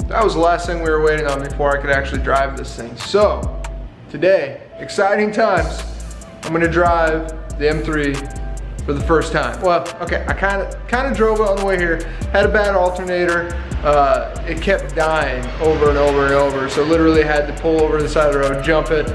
that was the last thing we were waiting on before I could actually drive this thing. So, today, exciting times. I'm gonna drive the M3 for the first time. Well, okay, I kind of drove it on the way here. Had a bad alternator. It kept dying over and over and over. So literally had to pull over the side of the road, jump it.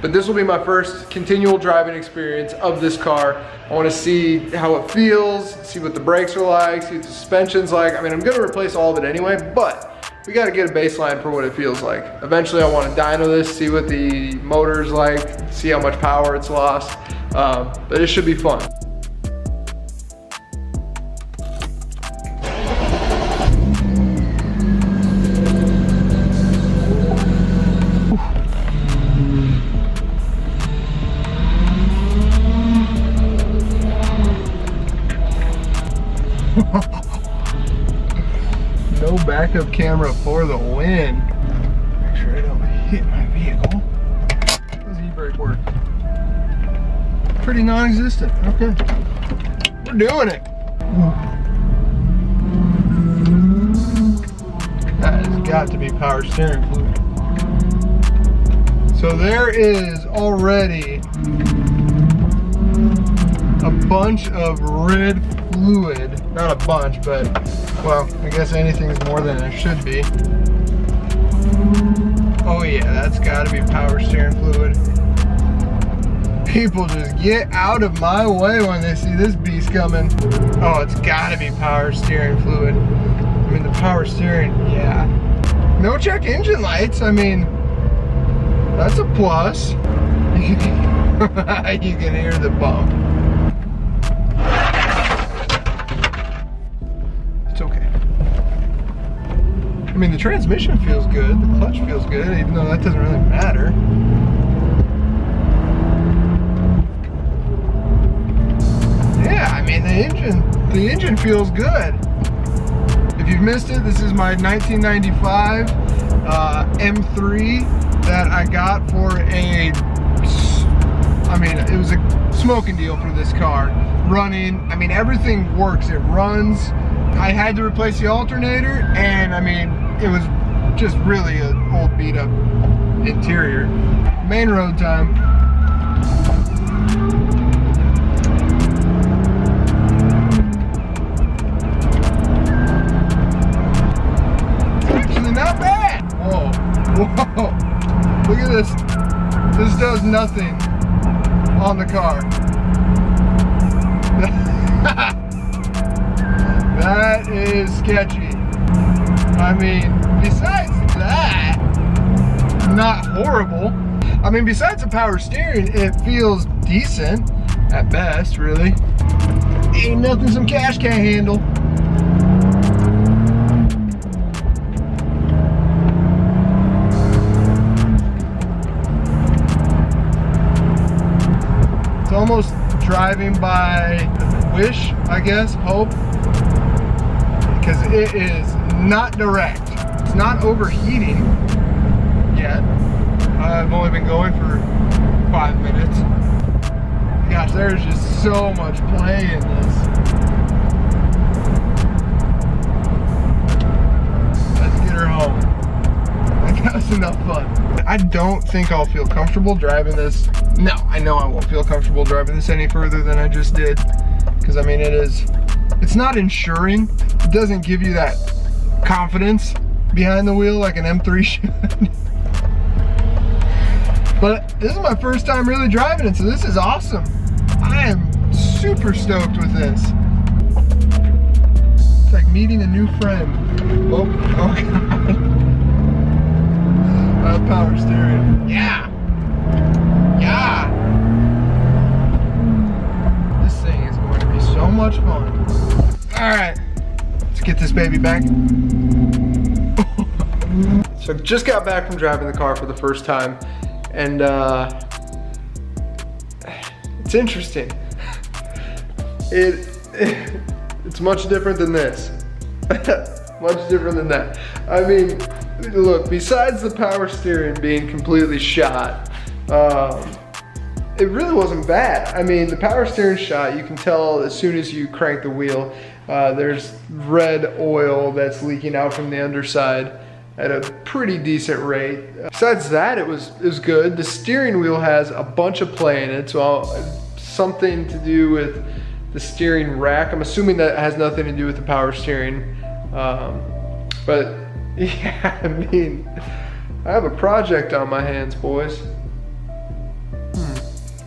But this will be my first continual driving experience of this car. I want to see how it feels, see what the brakes are like, see what the suspension's like. I mean, I'm gonna replace all of it anyway, but we gotta get a baseline for what it feels like. Eventually I want to dyno this, see what the motor's like, see how much power it's lost. But it should be fun. No backup camera for the win. Make sure I don't hit my vehicle. How does e-brake work? Pretty non-existent. Okay. We're doing it. That has got to be power steering fluid. So there is already a bunch of red fluid. Not a bunch, but, well, I guess anything's more than it should be. Oh yeah, that's gotta be power steering fluid. People just get out of my way when they see this beast coming. Oh, it's gotta be power steering fluid. I mean, the power steering, yeah. No check engine lights, I mean, that's a plus. You can hear the bump. It's okay. I mean, the transmission feels good, the clutch feels good, even though that doesn't really matter. Yeah, I mean, the engine feels good. If you've missed it, this is my 1995 M3 that I got for it was a smoking deal for this car. Running, I mean, everything works, it runs. I had to replace the alternator, and I mean, it was just really an old beat up interior. Main road time. Not bad. Whoa, whoa, look at this. This does nothing on the car. That is sketchy. I mean, besides that, not horrible. I mean, besides the power steering, it feels decent at best, really. Ain't nothing some cash can't handle. It's almost driving by wish, I guess, hope, because it is not direct. It's not overheating yet. I've only been going for 5 minutes. Gosh, there's just so much play in this. Let's get her home. That was enough fun. I don't think I'll feel comfortable driving this. No, I know I won't feel comfortable driving this any further than I just did. Because I mean, it's not ensuring. It doesn't give you that confidence behind the wheel like an M3 should. But this is my first time really driving it, so this is awesome. I am super stoked with this. It's like meeting a new friend. Oh God. Power steering. Yeah. Yeah. This thing is going to be so much fun. All right, let's get this baby back. So just got back from driving the car for the first time, and it's interesting. It's much different than this. Much different than that. I mean, look, besides the power steering being completely shot, it really wasn't bad. I mean, the power steering shot, you can tell as soon as you crank the wheel, there's red oil that's leaking out from the underside at a pretty decent rate. Besides that, it was good. The steering wheel has a bunch of play in it, so something to do with the steering rack. I'm assuming that has nothing to do with the power steering. But yeah, I mean, I have a project on my hands, boys.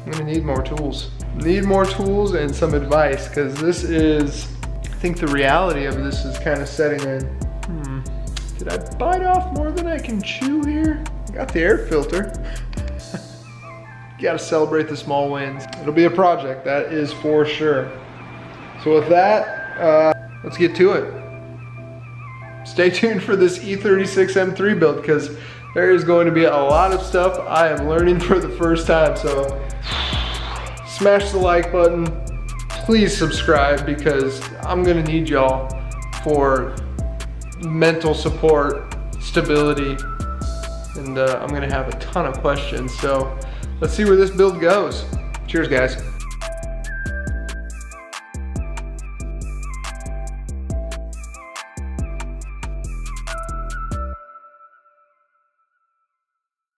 I'm gonna need more tools. Need more tools and some advice, because this is, I think the reality of this is kind of setting in. Did I bite off more than I can chew here? I got the air filter. You gotta celebrate the small wins. It'll be a project, that is for sure. So with that, let's get to it. Stay tuned for this E36 M3 build, because there is going to be a lot of stuff I am learning for the first time. So smash the like button, please subscribe, because I'm gonna need y'all for mental support, stability, and I'm gonna have a ton of questions. So let's see where this build goes. Cheers, guys.